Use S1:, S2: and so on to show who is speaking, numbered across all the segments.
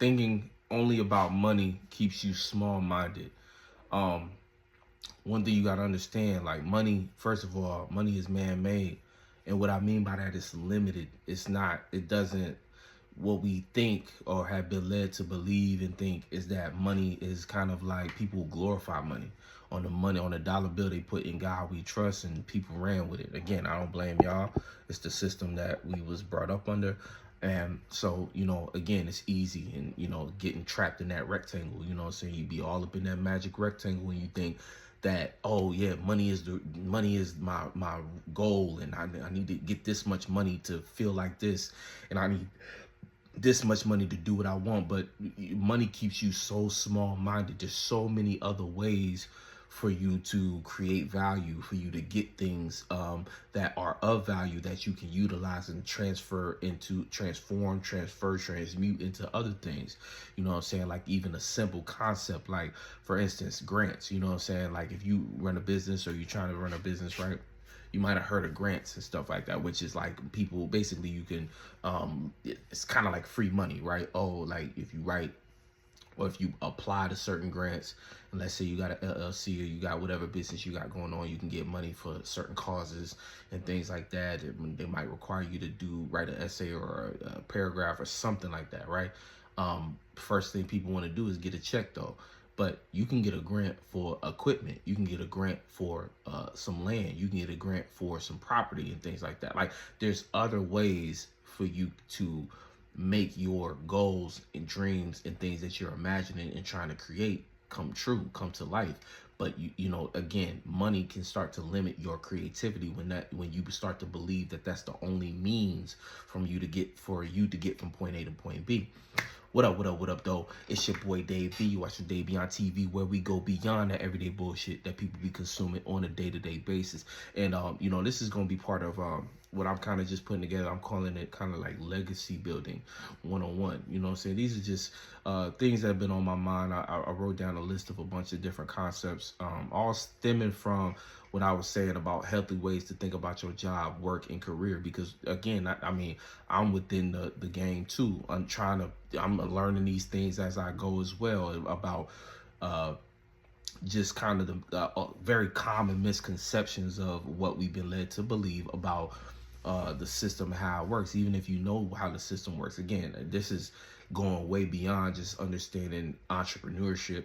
S1: thinking only about money keeps you small-minded. One thing you got to understand, like money, first of all, money is man-made. And what I mean by that is limited. It's not, it doesn't, what we think or have been led to believe and think is that money is kind of like people glorify money. On the money, on the dollar bill, they put in God we trust, and people ran with it. Again, I don't blame y'all. It's the system that we was brought up under. And so, again, it's easy and, getting trapped in that rectangle, you know what I'm saying? You be all up in that magic rectangle when you think that, oh yeah, money is my goal, and I need to get this much money to feel like this, and I need this much money to do what I want. But money keeps you so small-minded. There's so many other ways for you to create value, for you to get things that are of value that you can utilize and transfer, transmute into other things. You know what I'm saying? Like even a simple concept, like for instance, grants. You know what I'm saying? Like if you run a business or you're trying to run a business, right? You might have heard of grants and stuff like that, which is like people, basically you can, it's kind of like free money, right? Oh, like if you write, or if you apply to certain grants, and let's say you got an LLC or you got whatever business you got going on, you can get money for certain causes and things like that. They might require you to write an essay or a paragraph or something like that, right? First thing people want to do is get a check though. But you can get a grant for equipment. You can get a grant for some land. You can get a grant for some property and things like that. Like there's other ways for you to make your goals and dreams and things that you're imagining and trying to create come true, come to life. But again, money can start to limit your creativity when you start to believe that that's the only means from you to get from point A to point B. What up, though? It's your boy, Dave B. You watching Dave Beyond TV, where we go beyond that everyday bullshit that people be consuming on a day-to-day basis. And, this is going to be part of what I'm kind of just putting together. I'm calling it kind of like legacy building 101. You know what I'm saying? These are just things that have been on my mind. I wrote down a list of a bunch of different concepts, all stemming from what I was saying about healthy ways to think about your job, work, and career. Because again, I'm within the game too. I'm learning these things as I go as well about just kind of the very common misconceptions of what we've been led to believe about the system, how it works. Even if you know how the system works, again, this is going way beyond just understanding entrepreneurship.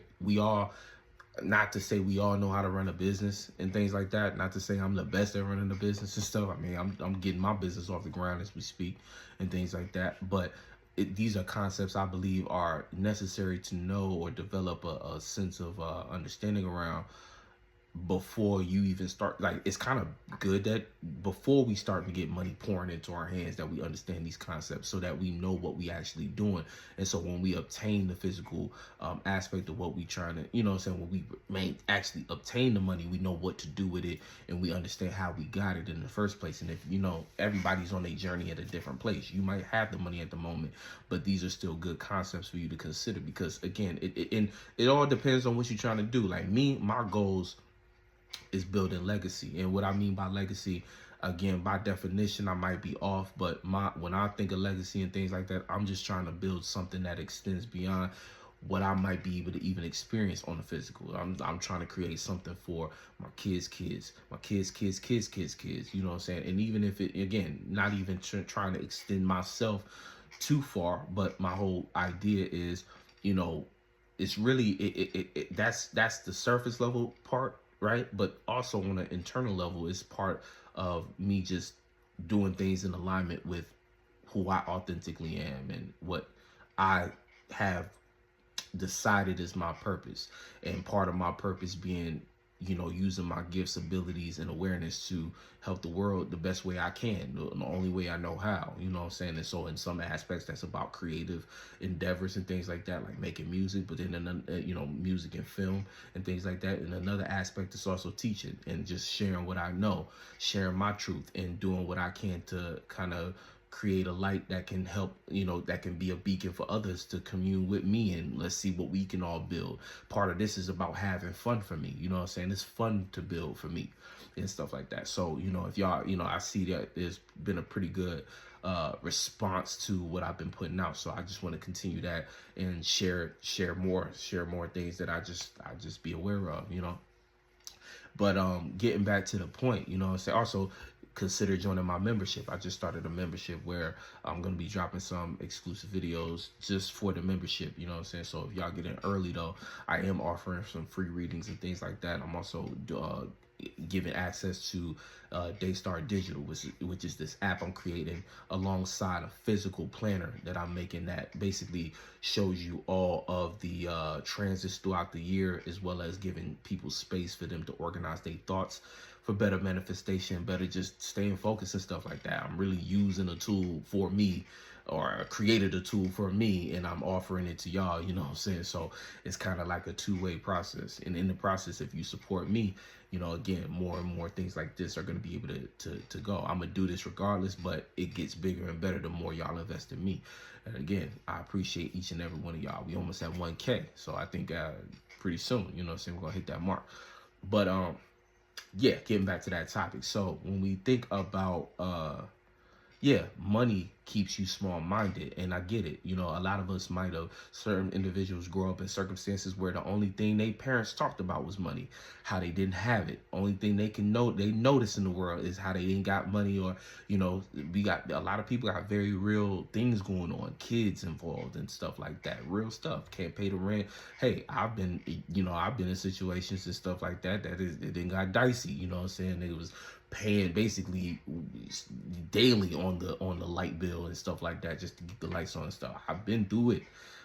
S1: Not to say we all know how to run a business and things like that. Not to say I'm the best at running a business and stuff. I mean, I'm getting my business off the ground as we speak and things like that. But these are concepts I believe are necessary to know or develop a sense of understanding around before you even start. Like, it's kind of good that before we start to get money pouring into our hands, that we understand these concepts so that we know what we actually doing. And so when we obtain the physical aspect of what we trying to, when we may actually obtain the money, we know what to do with it, and we understand how we got it in the first place. And if everybody's on their journey at a different place, you might have the money at the moment, but these are still good concepts for you to consider, because again, it all depends on what you're trying to do. Like me, my goals is building legacy. And what I mean by legacy, again, by definition, I might be off, but when I think of legacy and things like that, I'm just trying to build something that extends beyond what I might be able to even experience on the physical. I'm trying to create something for my kids, my kids, you know what I'm saying? And even if it, again, not even trying to extend myself too far, but my whole idea is, it's really, that's the surface level part, right? But also on an internal level, is part of me just doing things in alignment with who I authentically am and what I have decided is my purpose. And part of my purpose being, using my gifts, abilities, and awareness to help the world the best way I can, the only way I know how, you know what I'm saying? And so in some aspects, that's about creative endeavors and things like that, like making music, but then, music and film and things like that. And another aspect is also teaching and just sharing what I know, sharing my truth, and doing what I can to kind of create a light that can help, that can be a beacon for others to commune with me, and let's see what we can all build. Part of this is about having fun for me, you know what I'm saying? It's fun to build for me and stuff like that. So, if y'all, I see that there's been a pretty good response to what I've been putting out. So I just want to continue that and share more things that I just be aware of, you know. But getting back to the point, you know what I'm saying, also consider joining my membership. I just started a membership where I'm going to be dropping some exclusive videos just for the membership, you know what I'm saying? So if y'all get in early though, I am offering some free readings and things like that. I'm also giving access to Daystar Digital, which is this app I'm creating alongside a physical planner that I'm making that basically shows you all of the transits throughout the year, as well as giving people space for them to organize their thoughts for better manifestation, better just staying focused and stuff like that. I'm really using a tool for me, or created a tool for me, and I'm offering it to y'all, you know what I'm saying? So it's kind of like a two-way process. And in the process, if you support me, you know, again, more and more things like this are going to be able to go. I'm going to do this regardless, but it gets bigger and better the more y'all invest in me. And again, I appreciate each and every one of y'all. We almost at 1K. So I think pretty soon, you know what I'm saying, we're going to hit that mark. But yeah, getting back to that topic. So when we think about yeah, money keeps you small-minded, and I get it. You know, a lot of us might have, certain individuals grow up in circumstances where the only thing they parents talked about was money, how they didn't have it. Only thing they notice in the world is how they ain't got money, or, you know, we got a lot of people got very real things going on, kids involved and stuff like that, real stuff. Can't pay the rent. Hey, I've been in situations and stuff like that it then got dicey. You know what I'm saying? It was paying basically daily on the light bill and stuff like that just to keep the lights on and stuff. I've been through it.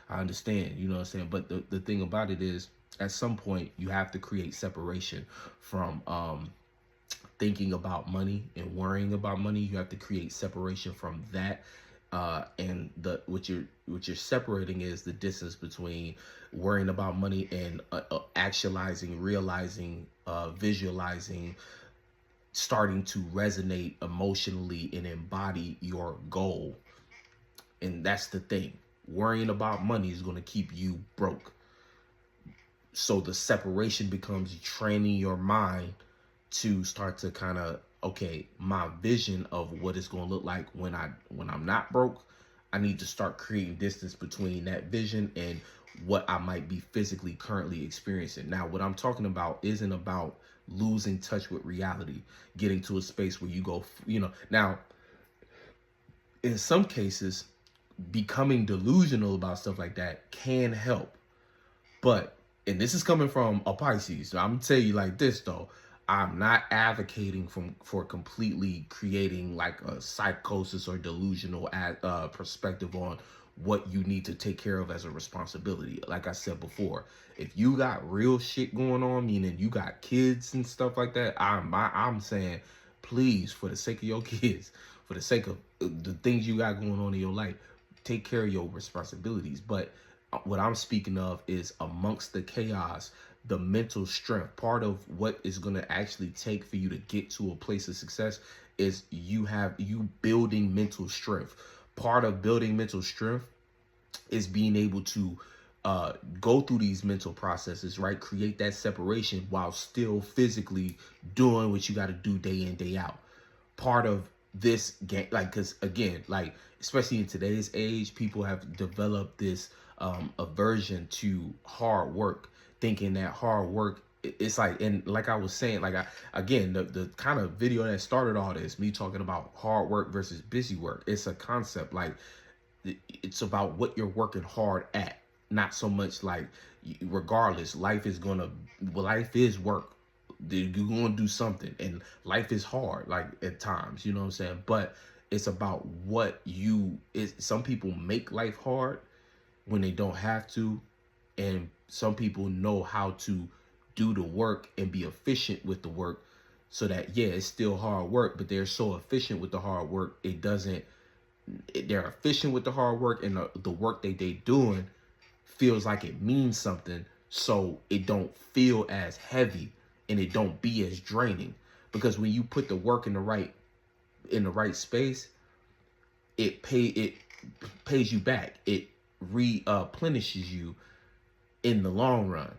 S1: I understand, you know what I'm saying? But the thing about it is, at some point you have to create separation from thinking about money and worrying about money. You have to create separation from that. And what you're separating is the distance between worrying about money and actualizing, realizing, visualizing, starting to resonate emotionally and embody your goal. And that's the thing. Worrying about money is going to keep you broke. So the separation becomes training your mind to start to kind of, okay, my vision of what it's going to look like when I'm not broke, I need to start creating distance between that vision and what I might be physically currently experiencing. Now, what I'm talking about isn't about losing touch with reality, getting to a space where you go, you know, now, in some cases, becoming delusional about stuff like that can help. But, and this is coming from a Pisces, so I'm gonna tell you like this though, I'm not advocating for completely creating like a psychosis or delusional perspective on what you need to take care of as a responsibility. Like I said before, if you got real shit going on, meaning you got kids and stuff like that, I'm saying, please, for the sake of your kids, for the sake of the things you got going on in your life, take care of your responsibilities. But what I'm speaking of is, amongst the chaos, the mental strength. Part of what is going to actually take for you to get to a place of success is you building mental strength. Part of building mental strength is being able to go through these mental processes, right? Create that separation while still physically doing what you got to do day in, day out. Part of this game, like, because again, like, especially in today's age, people have developed this aversion to hard work, thinking that hard work, it's like, and like I was saying, like, again, the kind of video that started all this, me talking about hard work versus busy work, it's a concept. Like, it's about what you're working hard at, not so much like, regardless, life is work. You're gonna do something, and life is hard, like, at times, you know what I'm saying? But it's about some people make life hard when they don't have to, and some people know how to do the work and be efficient with the work, so that, yeah, it's still hard work, but they're so efficient with the hard work, they're efficient with the hard work, and the work that they doing feels like it means something, so it don't feel as heavy and it don't be as draining. Because when you put the work in the right space, it pays you back. It replenishes you in the long run.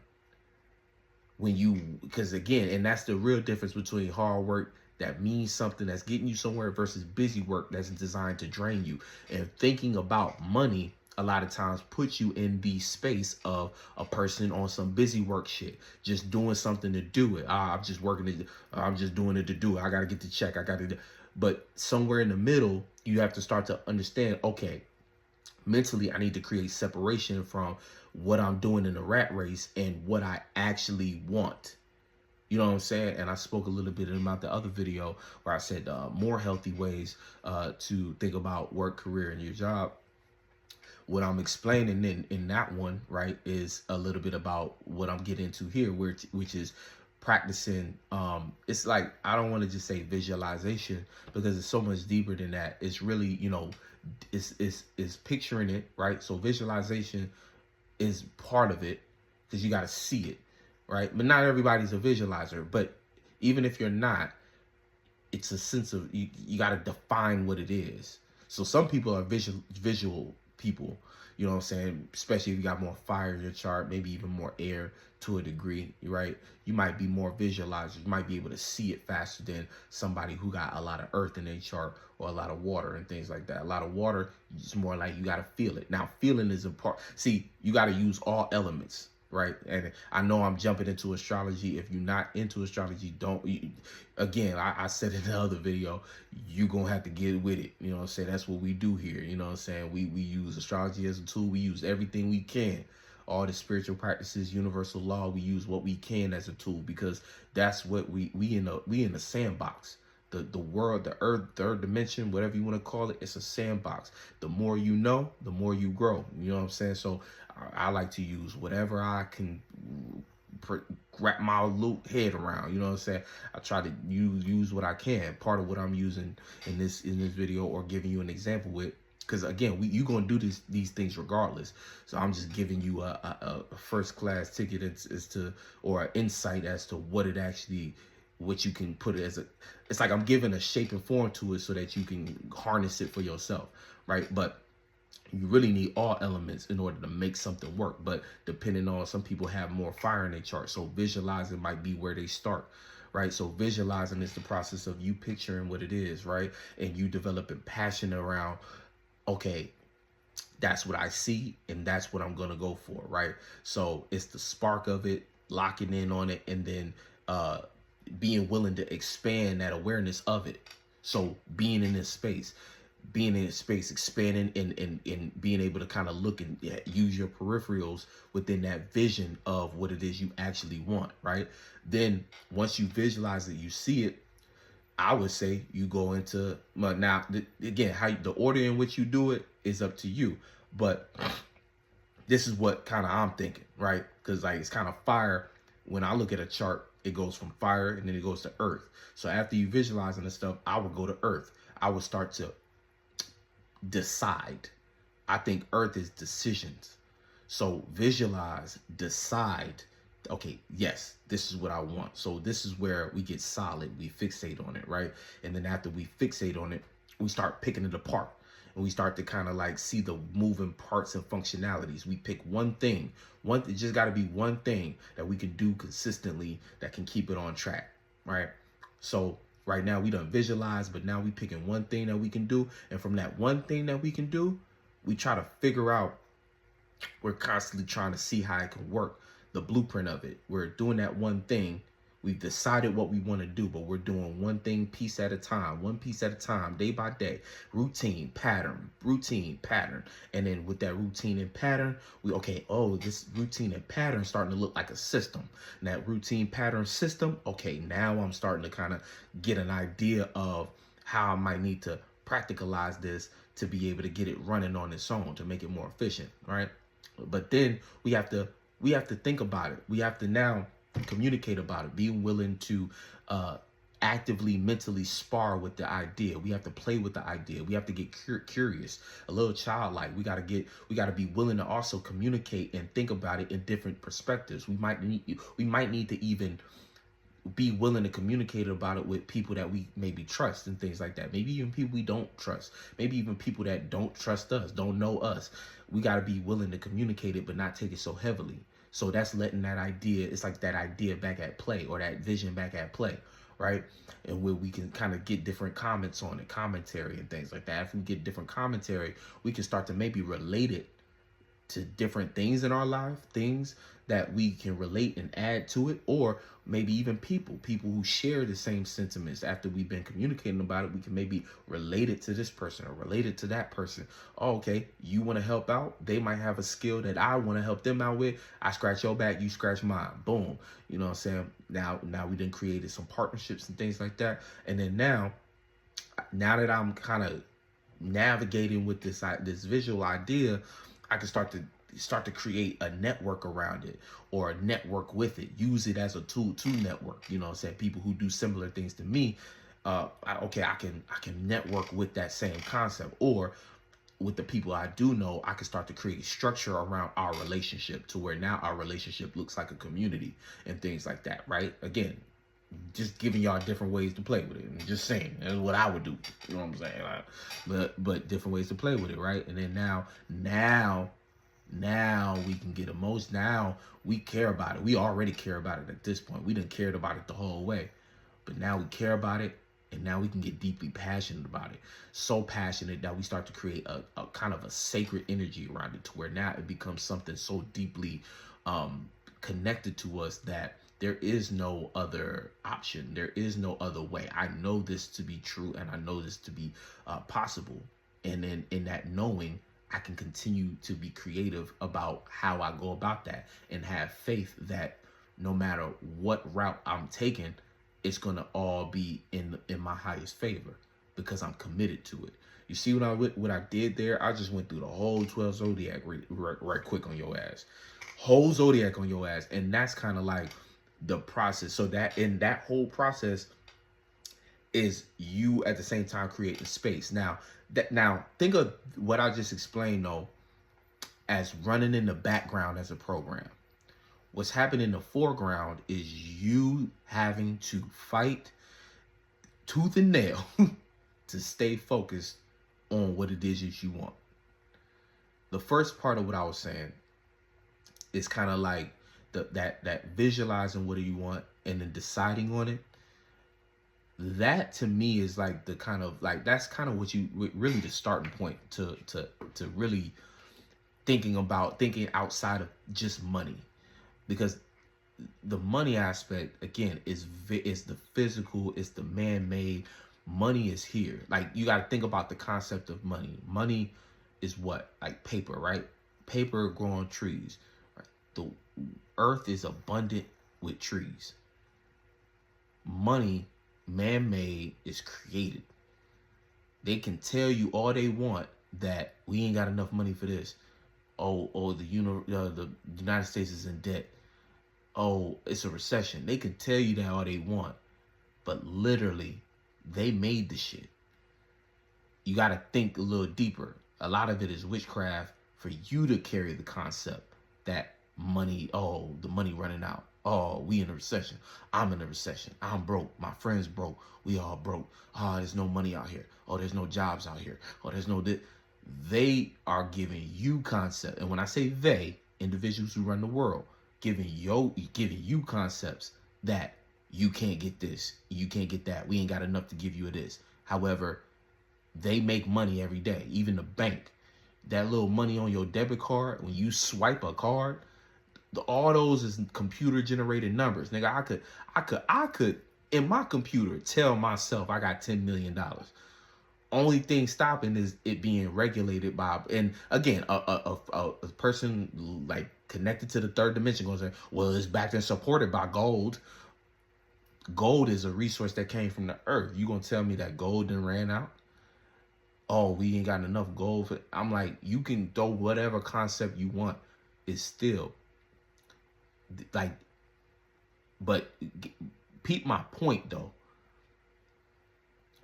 S1: Because again, and that's the real difference between hard work that means something, that's getting you somewhere, versus busy work that's designed to drain you. And thinking about money a lot of times puts you in the space of a person on some busy work shit, just doing something to do it. I'm just working it. I'm just doing it to do it. I got to get the check. I got to. But somewhere in the middle, you have to start to understand, okay, mentally, I need to create separation from what I'm doing in the rat race and what I actually want. You know what I'm saying? And I spoke a little bit about the other video where I said more healthy ways to think about work, career, and your job. What I'm explaining in that one, right, is a little bit about what I'm getting into here, which is practicing. It's like, I don't want to just say visualization, because it's so much deeper than that. It's really, you know, it's picturing it, right? So visualization is part of it, because you got to see it, right? But not everybody's a visualizer. But even if you're not, it's a sense of, you got to define what it is. So some people are visual people, you know what I'm saying? Especially if you got more fire in your chart, maybe even more air to a degree, right? You might be more visualizer. You might be able to see it faster than somebody who got a lot of earth in their chart, or a lot of water and things like that. A lot of water, it's more like you got to feel it. Now, feeling is a part. See, you got to use all elements, right? And I know I'm jumping into astrology. If you're not into astrology, again, I said in the other video, you're going to have to get with it. You know what I'm saying? That's what we do here. You know what I'm saying? We use astrology as a tool. We use everything we can. All the spiritual practices, universal law, we use what we can as a tool, because that's what we in a sandbox. The world, the earth, third dimension, whatever you want to call it, it's a sandbox. The more you know, the more you grow. You know what I'm saying? So I like to use whatever I can wrap my head around. You know what I'm saying? I try to use what I can. Part of what I'm using in this video, or giving you an example with, because again, you're gonna do these things regardless. So I'm just giving you a first class ticket as to, or an insight as to what it actually, what you can put it as it's like I'm giving a shape and form to it so that you can harness it for yourself, right? But you really need all elements in order to make something work. But depending on, some people have more fire in their chart, so visualizing might be where they start, right? So visualizing is the process of you picturing what it is, right? And you developing passion around, okay, that's what I see and that's what I'm gonna go for, right? So it's the spark of it, locking in on it, and then being willing to expand that awareness of it. So being in this space, expanding and being able to kind of look and use your peripherals within that vision of what it is you actually want, right? Then once you visualize it, you see it, I would say you go into, now again, how the order in which you do it is up to you, but this is what kind of I'm thinking, right? Because like, it's kind of fire. When I look at a chart, it goes from fire and then it goes to earth. So after you visualizing this stuff, I would go to earth. I would start to decide. I think earth is decisions. So visualize, decide, okay, yes, this is what I want. So this is where we get solid. We fixate on it, right? And then after we fixate on it, we start picking it apart. And we start to kind of like see the moving parts and functionalities. We pick one thing. It just got to be one thing that we can do consistently that can keep it on track, right? So right now we done visualize, but now we picking one thing that we can do. And from that one thing that we can do, we try to figure out, we're constantly trying to see how it can work, the blueprint of it. We're doing that one thing. We've decided what we want to do, but we're doing one thing piece at a time, day by day, routine, pattern. And then with that routine and pattern, this routine and pattern starting to look like a system. And that routine pattern system, okay, now I'm starting to kind of get an idea of how I might need to practicalize this to be able to get it running on its own, to make it more efficient, right? But then we have to think about it. We have to now communicate about it, being willing to actively mentally spar with the idea. We have to play with the idea. We have to get curious, a little childlike. We got to be willing to also communicate and think about it in different perspectives. We might need to even be willing to communicate about it with people that we maybe trust and things like that. Maybe even people we don't trust. Maybe even people that don't trust us, don't know us. We got to be willing to communicate it, but not take it so heavily. So that's letting that idea, it's like that idea back at play, or that vision back at play, right? And where we can kind of get different comments on it, commentary and things like that. If we get different commentary, we can start to maybe relate it to different things in our life, things that we can relate and add to it, or maybe even people who share the same sentiments. After we've been communicating about it, we can maybe relate it to this person or relate it to that person. Oh, okay, you want to help out, they might have a skill that I want to help them out with. I scratch your back, you scratch mine, boom. You know what I'm saying? Now we done created some partnerships and things like that. And then now that I'm kind of navigating with this visual idea, I can start to create a network around it, or a network with it. Use it as a tool to network. You know what I'm saying? People who do similar things to me. I can network with that same concept, or with the people I do know, I can start to create structure around our relationship to where now our relationship looks like a community and things like that, right? Again, just giving y'all different ways to play with it. And just saying, that's what I would do. You know what I'm saying? But different ways to play with it, right? And then now we can get emotion. Now we care about it. We already care about it at this point. We didn't cared about it the whole way, but now we care about it, and now we can get deeply passionate about it. So passionate that we start to create a kind of a sacred energy around it, to where now it becomes something so deeply connected to us that there is no other option. There is no other way. I know this to be true, and I know this to be possible. And then in that knowing, I can continue to be creative about how I go about that, and have faith that no matter what route I'm taking, it's going to all be in my highest favor, because I'm committed to it. You see what I did there? I just went through the whole 12 zodiac right quick on your ass. Whole zodiac on your ass. And that's kind of like the process. So that in that whole process is you at the same time creating space. Now think of what I just explained though as running in the background as a program. What's happening in the foreground is you having to fight tooth and nail to stay focused on what it is that you want. The first part of what I was saying is kind of like that visualizing what do you want and then deciding on it. That to me is like the kind of like, that's kind of what you really the starting point to really thinking outside of just money. Because the money aspect, again, is the physical, it's the man-made. Money is here. Like, you got to think about the concept of money. Money is what? Like paper, right? Paper growing trees. Right? The earth is abundant with trees. Money, man-made, is created. They can tell you all they want that we ain't got enough money for this. Oh, the United States is in debt. Oh, it's a recession. They can tell you that all they want, but literally, they made the shit. You got to think a little deeper. A lot of it is witchcraft for you to carry the concept that money, the money running out. Oh, we in a recession. I'm in a recession. I'm broke. My friend's broke. We all broke. Oh, there's no money out here. Oh, there's no jobs out here. Oh, there's no... They are giving you concept. And when I say they, individuals who run the world, giving you concepts that you can't get this, you can't get that, we ain't got enough to give you this. However, they make money every day. Even the bank, that little money on your debit card, when you swipe a card, all those is computer generated numbers. Nigga, I could in my computer tell myself I got $10 million. Only thing stopping is it being regulated by, and again, a person like connected to the third dimension goes, well, it's backed and supported by gold. Gold is a resource that came from the earth. You gonna tell me that gold done ran out? Oh, we ain't got enough gold for... I'm like, you can throw whatever concept you want. It's still like, but peep my point though.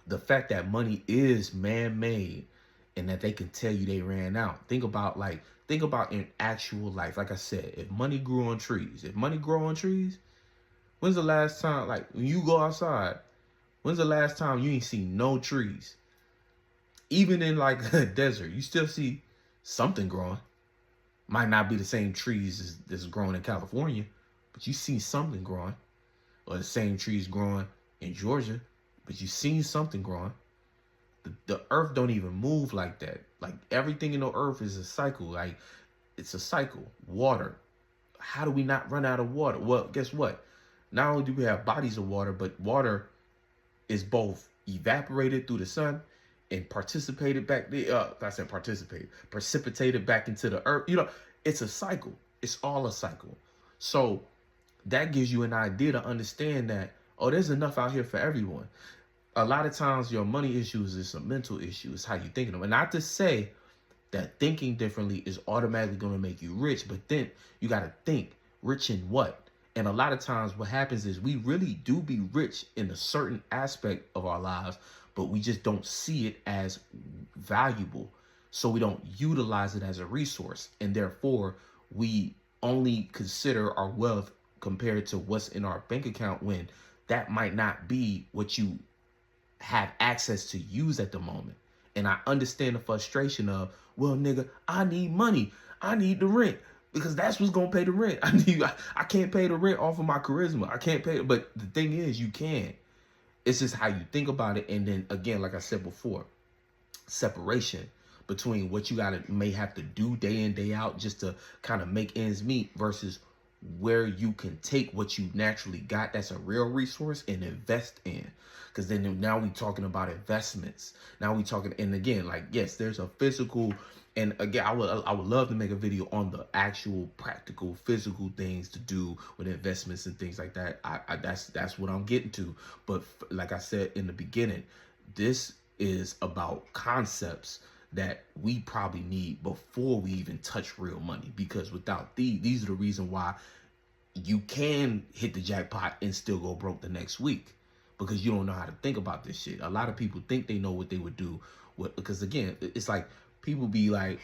S1: The fact that money is man-made and that they can tell you they ran out. Think about in actual life. Like I said, if money grew on trees, when's the last time, like when you go outside, when's the last time you ain't seen no trees? Even in like a desert, you still see something growing. Might not be the same trees that's growing in California, but you see something growing, or the same trees growing in Georgia, but you seen something growing. The earth don't even move like that. Like everything in the earth is a cycle. Like it's a cycle. Water. How do we not run out of water? Well, guess what? Not only do we have bodies of water, but water is both evaporated through the sun and participated back the I said participated, precipitated back into the earth. It's a cycle. It's all a cycle. So that gives you an idea to understand that, oh, there's enough out here for everyone. A lot of times your money issues is a mental issue. It's how you thinking of it. And not to say that thinking differently is automatically going to make you rich, but then you got to think rich in what? And a lot of times what happens is we really do be rich in a certain aspect of our lives, but we just don't see it as valuable. So we don't utilize it as a resource. And therefore, we only consider our wealth compared to what's in our bank account when that might not be what you have access to use at the moment. And I understand the frustration of, well, nigga, I need money. I need the rent because that's what's going to pay the rent. I can't pay the rent off of my charisma. I can't pay it. But the thing is, you can. It's just how you think about it. And then again, like I said before, separation between what you may have to do day in, day out just to kind of make ends meet versus where you can take what you naturally got that's a real resource and invest in. Because then now we talking about investments. Now we talking, and again, like, yes, there's a physical, and again, I would love to make a video on the actual practical physical things to do with investments and things like that. That's what I'm getting to. But like I said in the beginning, this is about concepts that we probably need before we even touch real money, because without these are the reason why you can hit the jackpot and still go broke the next week, because you don't know how to think about this shit. A lot of people think they know what they would do because again, it's like people be like,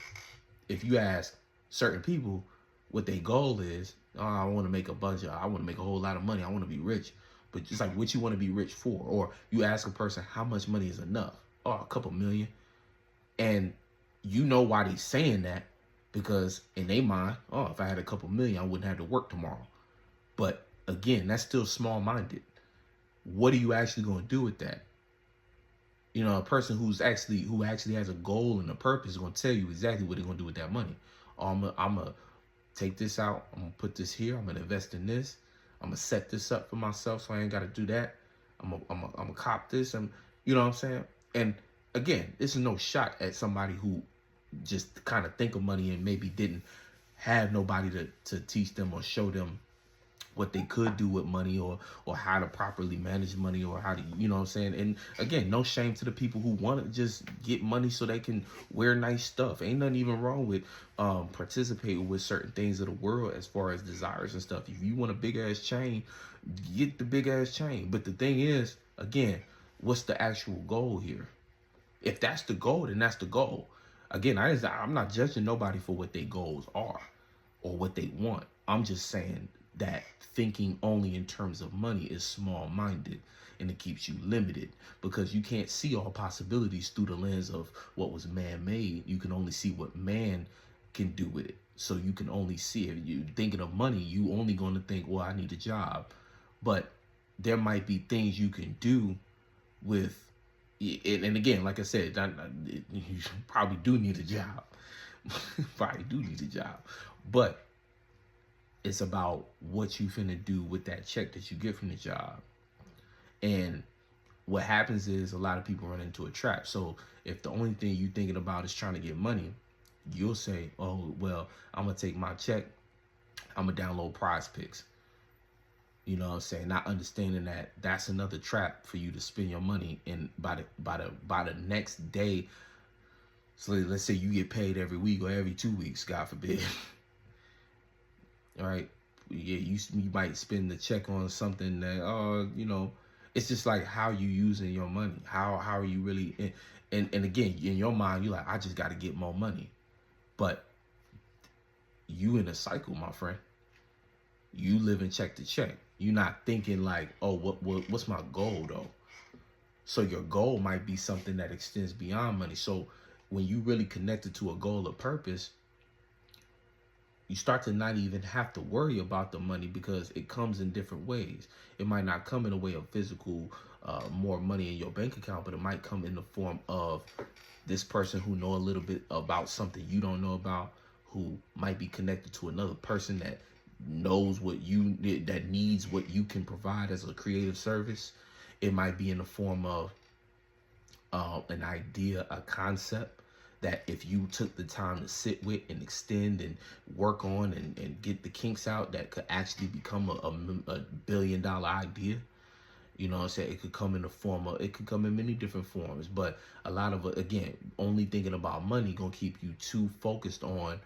S1: if you ask certain people what their goal is, oh, I want to make a bunch of, I want to make a whole lot of money, I want to be rich. But just like what you want to be rich for, or you ask a person how much money is enough, oh, a couple million. And you know why they saying that, because in their mind, oh, if I had a couple million, I wouldn't have to work tomorrow. But again, that's still small-minded. What are you actually going to do with that? A person who actually has a goal and a purpose is going to tell you exactly what they're going to do with that money. Oh, I'm gonna take this out. I'm gonna put this here. I'm gonna invest in this. I'm gonna set this up for myself so I ain't got to do that. I'm gonna cop this. And you know what I'm saying? And again, this is no shot at somebody who just kind of think of money and maybe didn't have nobody to teach them or show them what they could do with money, or how to properly manage money, or how to, you know what I'm saying? And again, no shame to the people who want to just get money so they can wear nice stuff. Ain't nothing even wrong with participating with certain things of the world as far as desires and stuff. If you want a big ass chain, get the big ass chain. But the thing is, again, what's the actual goal here? If that's the goal, then that's the goal. Again, I'm not judging nobody for what their goals are or what they want. I'm just saying that thinking only in terms of money is small-minded, and it keeps you limited because you can't see all possibilities through the lens of what was man-made. You can only see what man can do with it. So you can only see, if you're thinking of money, you only going to think, well, I need a job. But there might be things you can do with, and again, like I said, you probably do need a job. Probably do need a job. But it's about what you finna do with that check that you get from the job. And what happens is a lot of people run into a trap. So if the only thing you thinking about is trying to get money, you'll say, oh, well, I'm going to take my check, I'm going to download Prize Picks. You know what I'm saying? Not understanding that that's another trap for you to spend your money. And by the next day, so let's say you get paid every week or every 2 weeks, God forbid. All right, yeah, you might spend the check on something that, it's just like how you using your money. How are you really, and again, in your mind, you're like, I just got to get more money. But you in a cycle, my friend. You living check to check. You're not thinking like, oh, what's my goal though? So your goal might be something that extends beyond money. So when you really connected to a goal or purpose, you start to not even have to worry about the money because it comes in different ways. It might not come in a way of physical, more money in your bank account, but it might come in the form of this person who know a little bit about something you don't know about, who might be connected to another person that knows what you that needs what you can provide as a creative service. It might be in the form of an idea, a concept that if you took the time to sit with and extend and work on and get the kinks out, that could actually become a $1 billion idea. You know what I'm saying? It could come in the form of, it could come in many different forms, but a lot of it, again, only thinking about money gonna keep you too focused on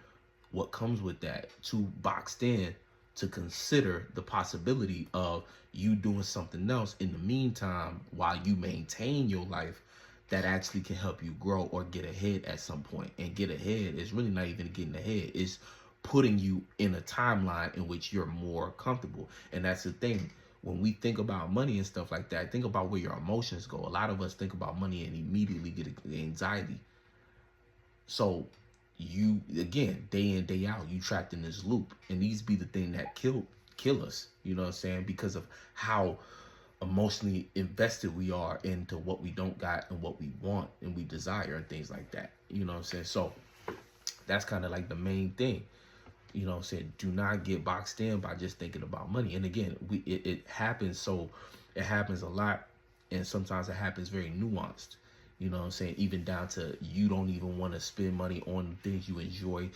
S1: what comes with that, too boxed in to consider the possibility of you doing something else in the meantime while you maintain your life that actually can help you grow or get ahead at some point. And get ahead is really not even getting ahead, it's putting you in a timeline in which you're more comfortable. And that's the thing. When we think about money and stuff like that, think about where your emotions go. A lot of us think about money and immediately get anxiety. So you, again, day in, day out, you trapped in this loop. And these be the thing that kill us, you know what I'm saying? Because of how emotionally invested we are into what we don't got and what we want and we desire and things like that. You know what I'm saying? So that's kind of like the main thing. You know what I'm saying? Do not get boxed in by just thinking about money. And again, it happens, so it happens a lot, and sometimes it happens very nuanced. You know what I'm saying? Even down to you don't even want to spend money on things you enjoy,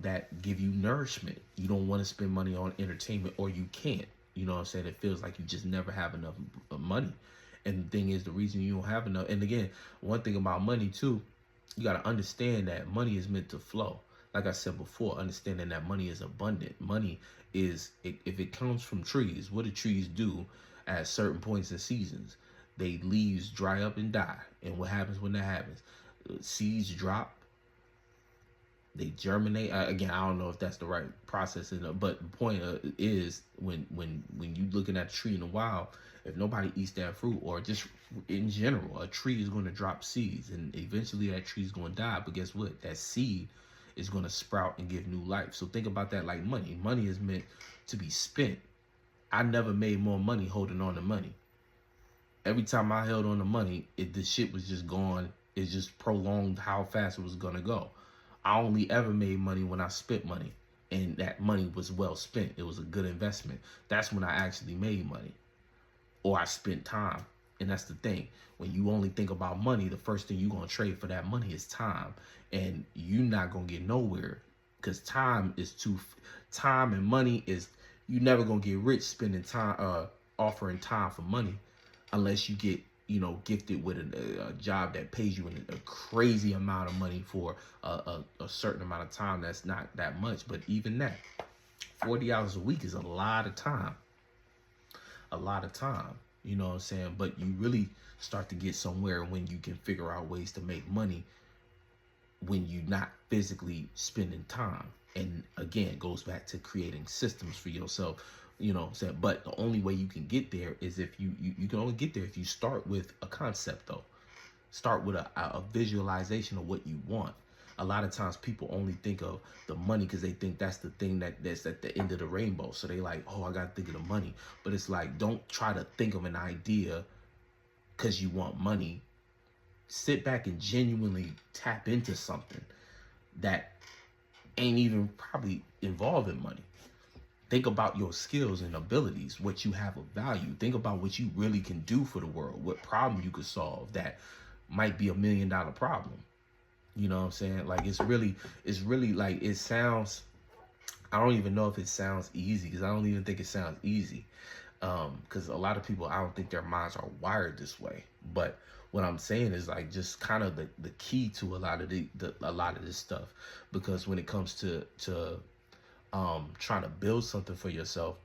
S1: that give you nourishment. You don't want to spend money on entertainment, or you can't. You know what I'm saying? It feels like you just never have enough money. And the thing is, the reason you don't have enough, and again, one thing about money too, you got to understand that money is meant to flow. Like I said before, understanding that money is abundant. Money is, if it comes from trees, what do trees do at certain points in seasons? They leaves dry up and die. And what happens when that happens? Seeds drop, they germinate. Again, I don't know if that's the right process, but the point is when you looking at a tree in the wild, if nobody eats that fruit, or just in general, a tree is going to drop seeds, and eventually that tree is going to die. But guess what? That seed is going to sprout and give new life. So think about that like money. Money is meant to be spent. I never made more money holding on to money. Every time I held on to money, the shit was just gone. It just prolonged how fast it was going to go. I only ever made money when I spent money, and that money was well spent. It was a good investment. That's when I actually made money, or I spent time. And that's the thing. When you only think about money, the first thing you're going to trade for that money is time. And you're not going to get nowhere, because time and money is, you never going to get rich spending time, offering time for money, unless you get, gifted with a job that pays you a crazy amount of money for a certain amount of time. That's not that much, but even that, 40 hours a week is a lot of time. A lot of time, you know what I'm saying? But you really start to get somewhere when you can figure out ways to make money when you're not physically spending time. And again, it goes back to creating systems for yourself. You know what I'm saying? But the only way you can get there is if you can only get there if you start with a concept, though. Start with a visualization of what you want. A lot of times people only think of the money because they think that's the thing that's at the end of the rainbow. So they like, oh, I got to think of the money. But it's like, don't try to think of an idea because you want money. Sit back and genuinely tap into something that ain't even probably involving money. Think about your skills and abilities, what you have of value. Think about what you really can do for the world, what problem you could solve that might be $1 million problem. You know what I'm saying? Like, it's really like, it sounds, I don't even know if it sounds easy, because I don't even think it sounds easy. Because a lot of people, I don't think their minds are wired this way. But what I'm saying is like just kind of the key to a lot of a lot of this stuff. Because when it comes to trying to build something for yourself,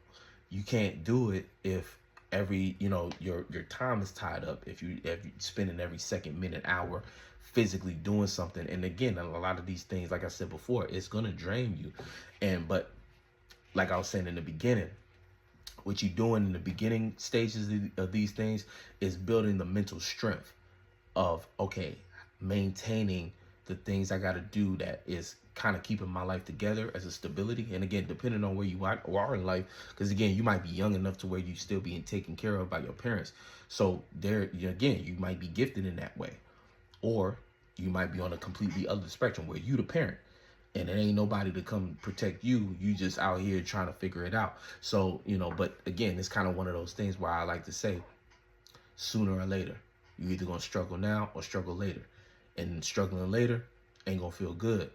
S1: you can't do it if your time is tied up, if you're spending every second, minute, hour physically doing something. And again, a lot of these things, like I said before, it's gonna drain you. But like I was saying in the beginning, what you're doing in the beginning stages of these things is building the mental strength of, okay, maintaining the things I got to do that is kind of keeping my life together as a stability. And again, depending on where you are in life, because again, you might be young enough to where you still being taken care of by your parents. So there, again, you might be gifted in that way, or you might be on a completely other spectrum where you the parent and there ain't nobody to come protect you. You just out here trying to figure it out. So, but again, it's kind of one of those things where I like to say, sooner or later, you either gonna struggle now or struggle later. And struggling later ain't gonna feel good.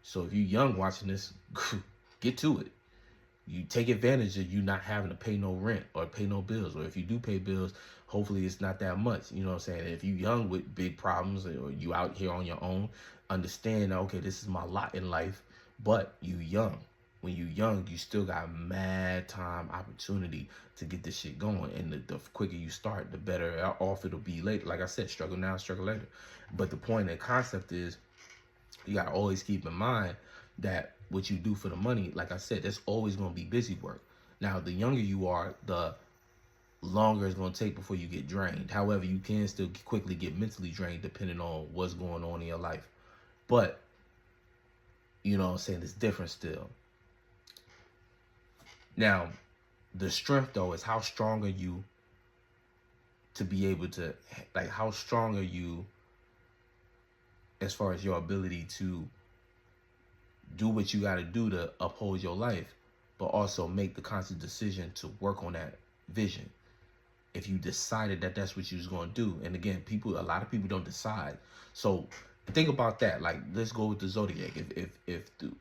S1: So if you young watching this, get to it. You take advantage of you not having to pay no rent or pay no bills. Or if you do pay bills, hopefully it's not that much. You know what I'm saying? If you young with big problems or you out here on your own, understand that, okay, this is my lot in life, but you young. When you young, you still got mad time, opportunity to get this shit going. And the quicker you start, the better off it'll be later. Like I said, struggle now, struggle later. But the point and concept is, you got to always keep in mind that what you do for the money, like I said, that's always going to be busy work. Now, the younger you are, the longer it's going to take before you get drained. However, you can still quickly get mentally drained depending on what's going on in your life. But, you know what I'm saying, it's different still. Now, the strength, though, is how strong are you to be able to, like, how strong are you as far as your ability to do what you got to do to uphold your life, but also make the conscious decision to work on that vision. If you decided that that's what you was going to do. And again, a lot of people don't decide. So think about that. Like, let's go with the zodiac.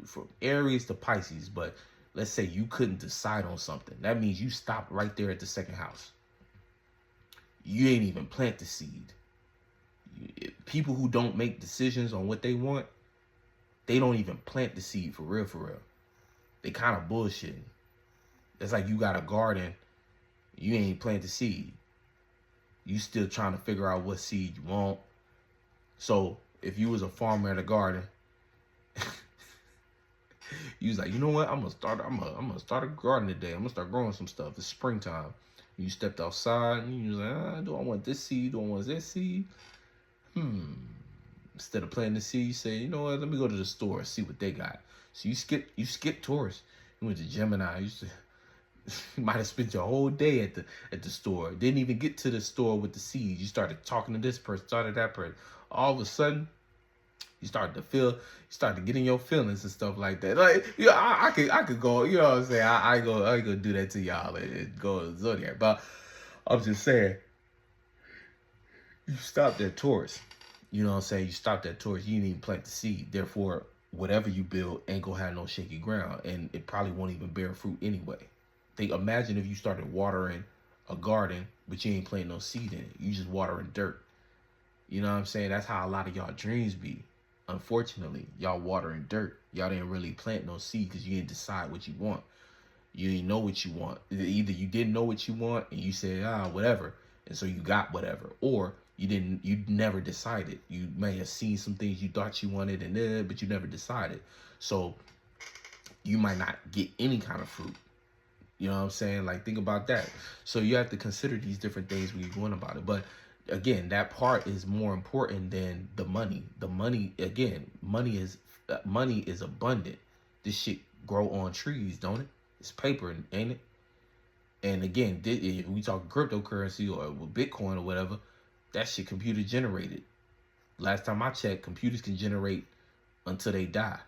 S1: From Aries to Pisces, but let's say you couldn't decide on something. That means you stopped right there at the second house. You ain't even plant the seed. People who don't make decisions on what they want, they don't even plant the seed for real, for real. They kind of bullshitting. It's like you got a garden, you ain't plant the seed. You still trying to figure out what seed you want. So if you was a farmer at a garden, you was like, you know what? I'm gonna start a garden today. I'm gonna start growing some stuff. It's springtime. You stepped outside and you was like, do I want this seed? Do I want this seed? Instead of planting the seed, you say, you know what, let me go to the store and see what they got. So you skip Taurus. You went to Gemini. You might have spent your whole day at the store. Didn't even get to the store with the seed. You started talking to this person, started that person. All of a sudden, you started to get in your feelings and stuff like that. Like, I could go, you know what I'm saying? I ain't gonna do that to y'all and go to Zodiac. But I'm just saying, you stopped at Taurus. You know what I'm saying? You stopped at Taurus. You didn't even plant the seed. Therefore, whatever you build ain't gonna have no shaky ground, and it probably won't even bear fruit anyway. Imagine if you started watering a garden, but you ain't planting no seed in it. You just watering dirt. You know what I'm saying? That's how a lot of y'all dreams be. Unfortunately, y'all watering dirt. Y'all didn't really plant no seed because you didn't decide what you want. You didn't know what you want. Either you didn't know what you want and you said, whatever. And so you got whatever. Or you never decided. You may have seen some things you thought you wanted but you never decided. So you might not get any kind of fruit. You know what I'm saying? Like, think about that. So you have to consider these different things when you're going about it. But again, that part is more important than the money. The money, again, money is abundant. This shit grow on trees, don't it? It's paper, ain't it? And again, if we talk cryptocurrency or Bitcoin or whatever, that shit computer generated. Last time I checked, computers can generate until they die.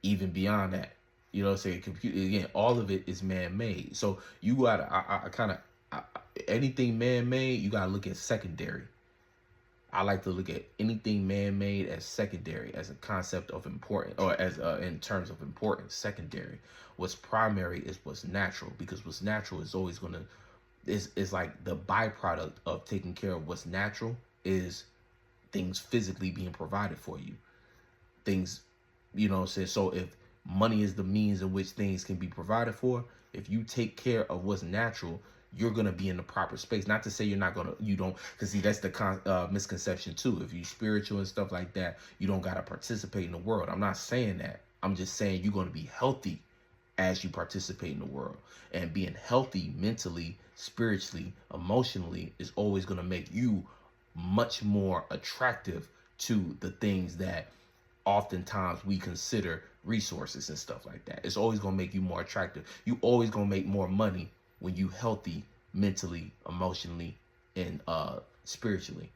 S1: Even beyond that. You know what I'm saying? Again, all of it is man-made. So you gotta, anything man-made, you gotta look at secondary. I like to look at anything man-made as secondary, as a concept of important, or as in terms of importance, secondary. What's primary is what's natural, because what's natural is always gonna, is like the byproduct of taking care of what's natural is things physically being provided for you. Things, you know what I'm saying? So if money is the means in which things can be provided for, if you take care of what's natural, you're going to be in the proper space. Not to say you don't, because see, that's the misconception too. If you spiritual and stuff like that, you don't got to participate in the world. I'm not saying that. I'm just saying you're going to be healthy as you participate in the world. And being healthy mentally, spiritually, emotionally is always going to make you much more attractive to the things that oftentimes we consider resources and stuff like that. It's always going to make you more attractive. You always going to make more money when you healthy mentally, emotionally, and spiritually.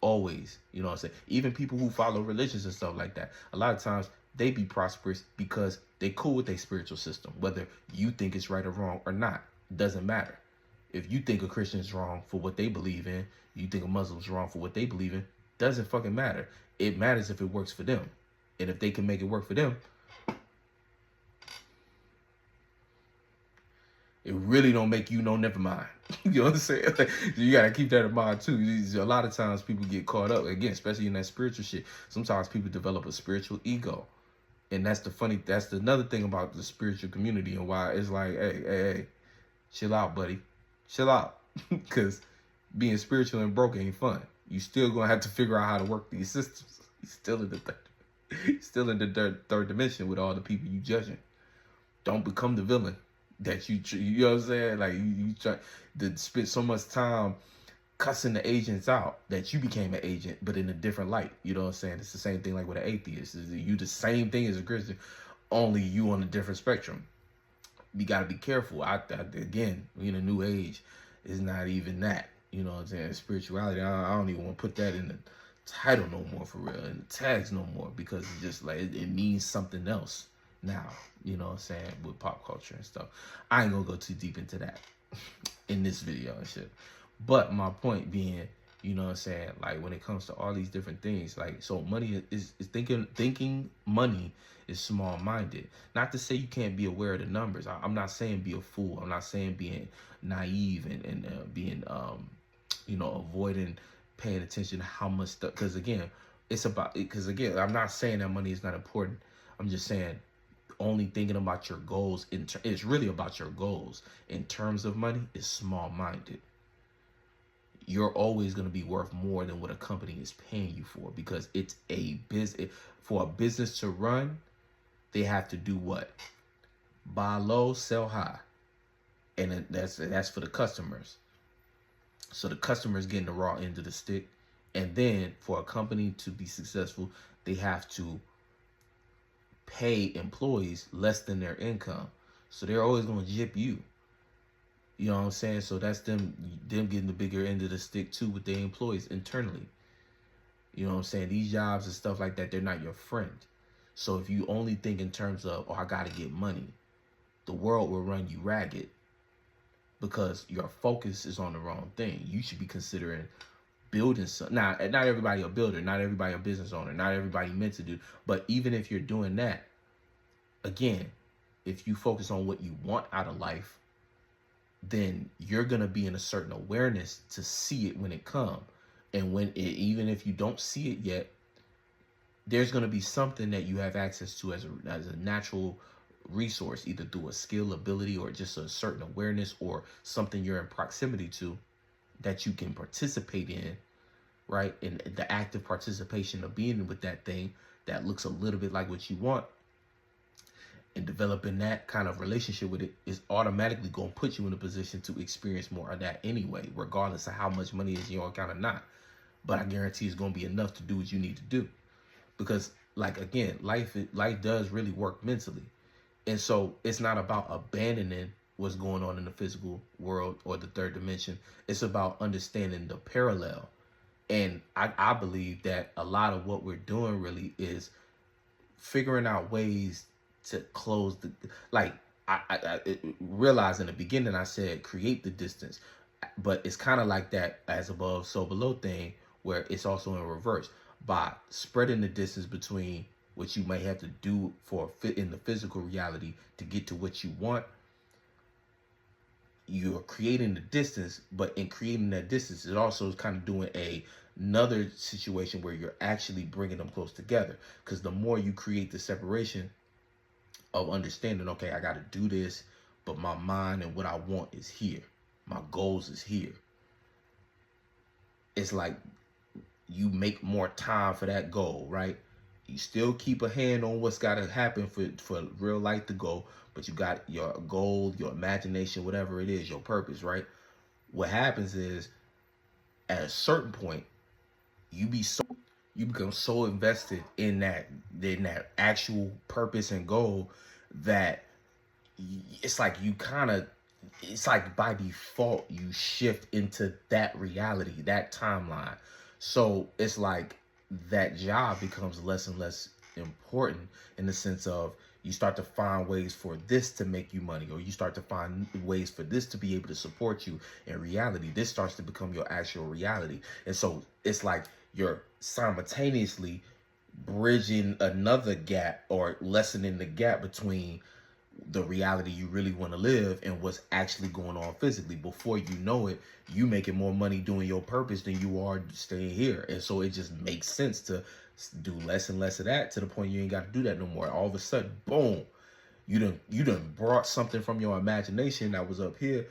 S1: Always, you know what I'm saying? Even people who follow religions and stuff like that, a lot of times they be prosperous because they cool with their spiritual system. Whether you think it's right or wrong or not, it doesn't matter. If you think a Christian is wrong for what they believe in, you think a Muslim's wrong for what they believe in, doesn't fucking matter. It matters if it works for them. And if they can make it work for them, it really don't make you no never mind. You know what I'm saying? Like, you gotta keep that in mind too. A lot of times people get caught up, again, especially in that spiritual shit. Sometimes people develop a spiritual ego. And that's another thing about the spiritual community and why it's like, hey, chill out, buddy. Chill out. Because being spiritual and broke ain't fun. You still gonna have to figure out how to work these systems. You're still in the third dimension with all the people you judging. Don't become the villain that you know what I'm saying? Like you try to spend so much time cussing the agents out that you became an agent, but in a different light. You know what I'm saying? It's the same thing like with an atheist. You the same thing as a Christian, only you on a different spectrum. You got to be careful. Again, we in a new age. It's not even that. You know what I'm saying? Spirituality, I don't even want to put that in the title no more for real, and the tags no more, because it's just like it means something else now. You know what I'm saying? With pop culture and stuff. I ain't gonna go too deep into that in this video and shit. But my point being, you know what I'm saying, like when it comes to all these different things, like, so money is thinking money is small-minded. Not to say you can't be aware of the numbers. I'm not saying be a fool. I'm not saying being naive and being you know, avoiding paying attention to how much stuff, because again, I'm not saying that money is not important. I'm just saying only thinking about your goals it's really about your goals in terms of money is small-minded. You're always going to be worth more than what a company is paying you for, because it's a business. For a business to run, they have to do what? Buy low, sell high. And that's for the customers. So the customers getting the raw end of the stick. And then for a company to be successful, they have to pay employees less than their income. So they're always going to jip you. You know what I'm saying? So that's them getting the bigger end of the stick too with their employees internally. You know what I'm saying? These jobs and stuff like that, they're not your friend. So if you only think in terms of, oh, I got to get money, the world will run you ragged because your focus is on the wrong thing. You should be considering building something. Now, not everybody a builder, not everybody a business owner, not everybody meant to do. But even if you're doing that, again, if you focus on what you want out of life, then you're going to be in a certain awareness to see it when it comes. And even if you don't see it yet, there's going to be something that you have access to as a natural resource, either through a skill, ability, or just a certain awareness, or something you're in proximity to that you can participate in, right? And the active participation of being with that thing that looks a little bit like what you want, and developing that kind of relationship with it is automatically going to put you in a position to experience more of that anyway, regardless of how much money is in your account or not. But I guarantee it's going to be enough to do what you need to do. Because, like, again, life does really work mentally. And so it's not about abandoning what's going on in the physical world or the third dimension. It's about understanding the parallel. And I believe that a lot of what we're doing really is figuring out ways to close the, like, I realized in the beginning I said create the distance, but it's kind of like that as above so below thing, where it's also in reverse. By spreading the distance between what you may have to do for fit in the physical reality to get to what you want, you're creating the distance. But in creating that distance, it also is kind of doing another situation where you're actually bringing them close together. Because the more you create the separation of understanding, okay, I got to do this, but my mind and what I want is here. My goals is here. It's like you make more time for that goal, right? You still keep a hand on what's got to happen for real life to go, but you got your goal, your imagination, whatever it is, your purpose, right? What happens is, at a certain point, you be so you become so invested in that actual purpose and goal that it's like you kind of, it's like by default you shift into that reality, that timeline. So it's like that job becomes less and less important, in the sense of you start to find ways for this to make you money, or you start to find ways for this to be able to support you. In reality, this starts to become your actual reality. And so it's like you're simultaneously bridging another gap, or lessening the gap between the reality you really want to live and what's actually going on physically. Before you know it, you making more money doing your purpose than you are staying here. And so it just makes sense to do less and less of that, to the point you ain't got to do that no more. All of a sudden, boom, you done brought something from your imagination that was up here.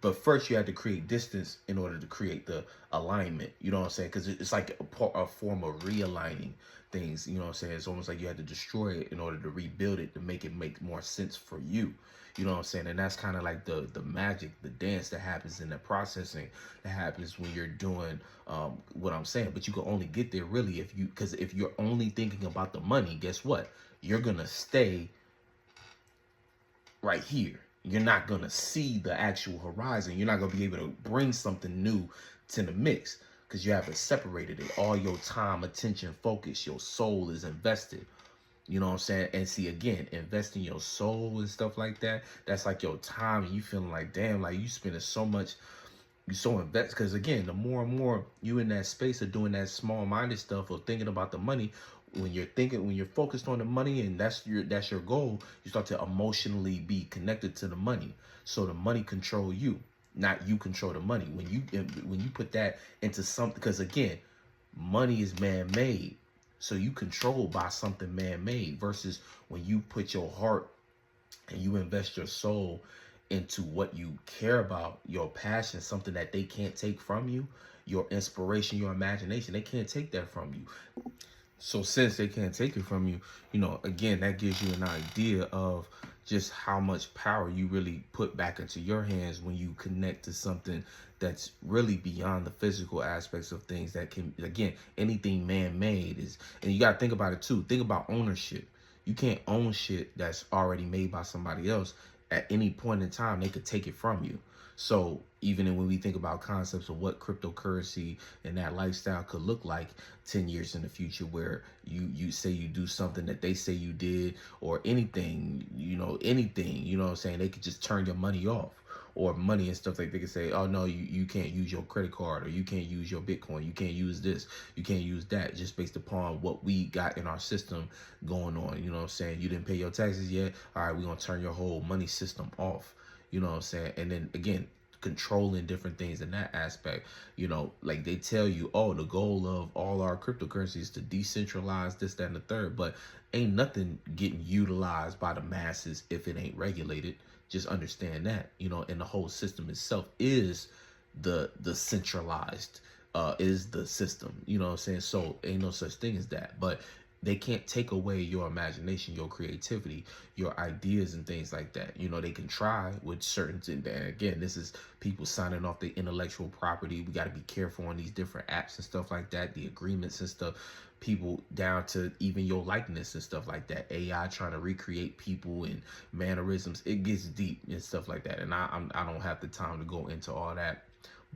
S1: But first you had to create distance in order to create the alignment. You know what I'm saying? Because it's like a form of realigning things. You know what I'm saying? It's almost like you had to destroy it in order to rebuild it, to make it make more sense for you. You know what I'm saying? And that's kind of like the magic, the dance that happens in the processing that happens when you're doing what I'm saying. But you can only get there really because if you're only thinking about the money, guess what? You're gonna stay right here. You're not gonna see the actual horizon. You're not gonna be able to bring something new to the mix, because you haven't separated it. All your time, attention, focus, your soul is invested. You know what I'm saying? And see, again, investing your soul and stuff like that, that's like your time, and you feeling like, damn, like you spending so much, you so invested. Because again, the more and more you in that space of doing that small-minded stuff or thinking about the money, when you're focused on the money and that's your goal, you start to emotionally be connected to the money. So the money control you, not you control the money. When you put that into something, because again, money is man-made. So you controlled by something man-made, versus when you put your heart and you invest your soul into what you care about, your passion, something that they can't take from you, your inspiration, your imagination, they can't take that from you. So since they can't take it from you, again, that gives you an idea of just how much power you really put back into your hands when you connect to something that's really beyond the physical aspects of things. That can, again, anything man-made is, and you got to think about it too. Think about ownership. You can't own shit that's already made by somebody else. At any point in time, they could take it from you. So even when we think about concepts of what cryptocurrency and that lifestyle could look like 10 years in the future, where you say you do something that they say you did, or anything, anything, you know what I'm saying? They could just turn your money off, or money and stuff. Like they could say, oh no, you can't use your credit card, or you can't use your Bitcoin, you can't use this, you can't use that, just based upon what we got in our system going on. You know what I'm saying? You didn't pay your taxes yet. All right, we're going to turn your whole money system off. You know what I'm saying? And then again, controlling different things in that aspect. Like they tell you, oh, the goal of all our cryptocurrencies is to decentralize this, that, and the third. But ain't nothing getting utilized by the masses if it ain't regulated. Just understand that, and the whole system itself is the centralized, is the system. You know what I'm saying? So ain't no such thing as that. But they can't take away your imagination, your creativity, your ideas and things like that. They can try with certain things. And again, this is people signing off the intellectual property. We got to be careful on these different apps and stuff like that, the agreements and stuff. People down to even your likeness and stuff like that. AI trying to recreate people and mannerisms. It gets deep and stuff like that. And I don't have the time to go into all that.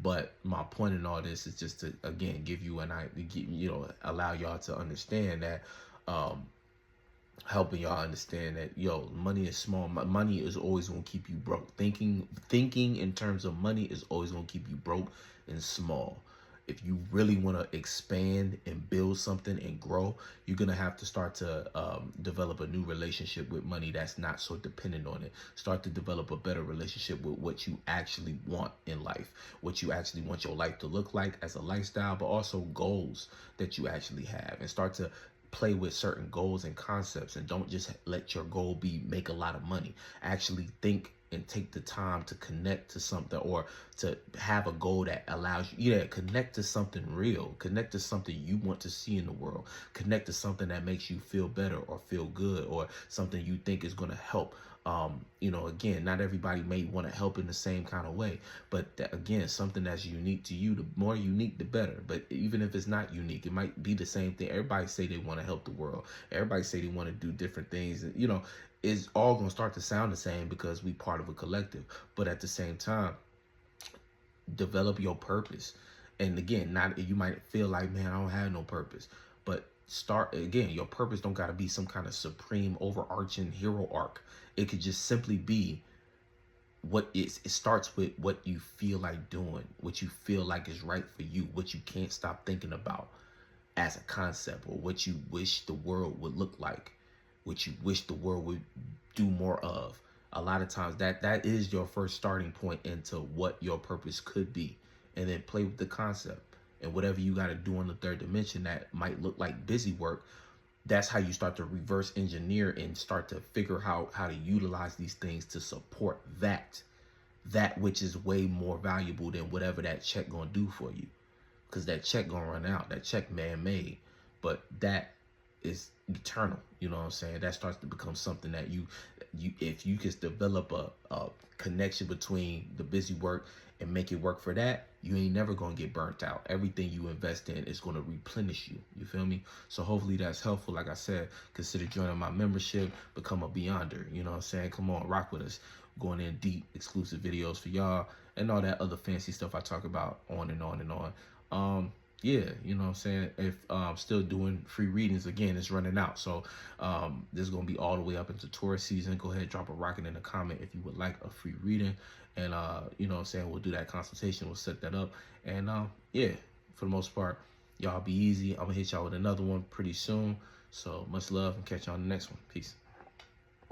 S1: But my point in all this is just to, again, give you allow y'all to understand that, helping y'all understand that, money is small. Money is always going to keep you broke. Thinking in terms of money is always going to keep you broke and small. If you really want to expand and build something and grow, you're going to have to start to develop a new relationship with money that's not so dependent on it. Start to develop a better relationship with what you actually want in life, what you actually want your life to look like as a lifestyle, but also goals that you actually have, and start to play with certain goals and concepts. And don't just let your goal be make a lot of money. Actually think and take the time to connect to something, or to have a goal that allows you, connect to something real, connect to something you want to see in the world, connect to something that makes you feel better or feel good, or something you think is going to help You know, again, not everybody may want to help in the same kind of way, but that, again, something that's unique to you, the more unique, the better. But even if it's not unique, it might be the same thing. Everybody say they want to help the world. Everybody say they want to do different things. You know, it's all going to start to sound the same because we part of a collective. But at the same time, develop your purpose. And again, not, you might feel like, man, I don't have no purpose, but start again. Your purpose don't got to be some kind of supreme overarching hero arc. It could just simply be what is. It starts with what you feel like doing, what you feel like is right for you, what you can't stop thinking about as a concept, or what you wish the world would look like, what you wish the world would do more of. A lot of times that is your first starting point into what your purpose could be. And then play with the concept, and whatever you got to do on the third dimension that might look like busy work, that's how you start to reverse engineer and start to figure out how to utilize these things to support that which is way more valuable than whatever that check gonna do for you, because that check gonna run out. That check man-made, but that is eternal. You know what I'm saying? That starts to become something that you if you just develop a connection between the busy work and make it work for that, you ain't never gonna get burnt out. Everything you invest in is gonna replenish you. You feel me? So hopefully that's helpful. Like I said, consider joining my membership, become a Beyonder. You know what I'm saying? Come on, rock with us. Going in deep, exclusive videos for y'all, and all that other fancy stuff I talk about, on and on and on. Yeah, you know what I'm saying? If still doing free readings, again, it's running out. So this is gonna be all the way up into Taurus season. Go ahead, drop a rocket in a comment if you would like a free reading. And you know what I'm saying, we'll do that consultation, we'll set that up. And yeah, for the most part, y'all be easy. I'm gonna hit y'all with another one pretty soon. So much love, and catch y'all on the next one. Peace.